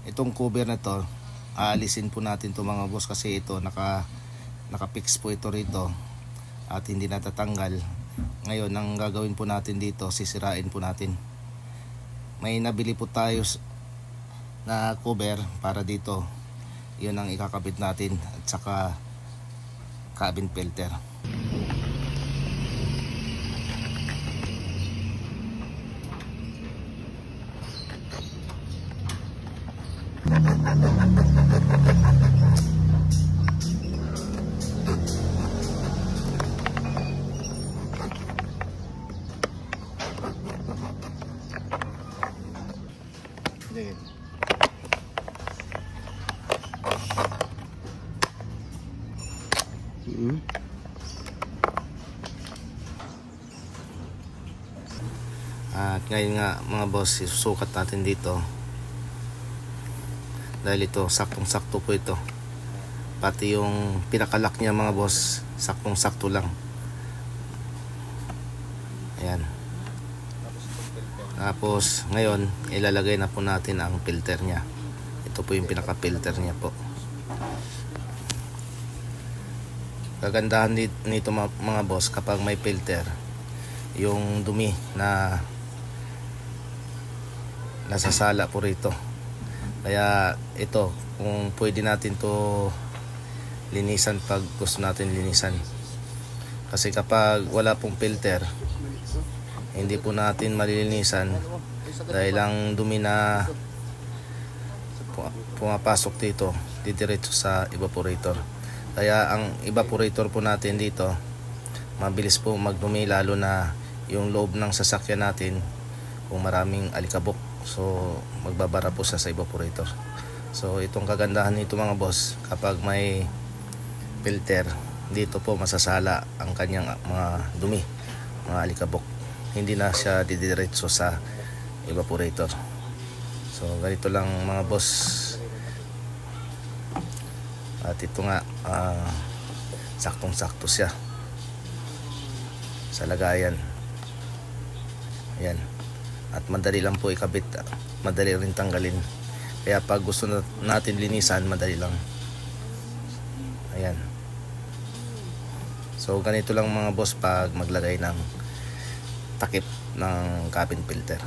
Itong cover na to, aalisin po natin to mga boss, kasi ito naka-fix po ito rito at hindi natatanggal. Ngayon ang gagawin po natin dito, sisirain po natin. May nabili po tayo na cover para dito, yun ang ikakabit natin, at saka cabin filter. At ngayon nga mga boss, susukat natin dito, dahil ito saktong sakto po ito, pati yung pinakalak niya mga boss, saktong sakto lang. Ayan. Tapos ngayon ilalagay na po natin ang filter nya. Ito po yung pinaka filter nya po. Kagandahan nito mga boss, kapag may filter, yung dumi na nasasala po rito. Kaya ito, kung pwede natin to linisan pag gusto natin linisan. Kasi kapag wala pong filter, hindi po natin malilinisan, dahil ang dumi na pumapasok dito didiretso sa evaporator. Kaya ang evaporator po natin dito, mabilis po magdumi, lalo na yung loob ng sasakyan natin kung maraming alikabok. So magbabara po siya sa evaporator. So itong kagandahan nito mga boss, kapag may filter dito po, masasala ang kanyang mga dumi, mga alikabok, hindi na siya didiretso sa evaporator. So ganito lang mga boss. At ito nga, saktong sakto siya sa lagayan. Ayan. At madali lang po ikabit, madali rin tanggalin. Kaya pag gusto natin linisan, madali lang. Ayan. So ganito lang mga boss pag maglagay ng takip ng cabin filter.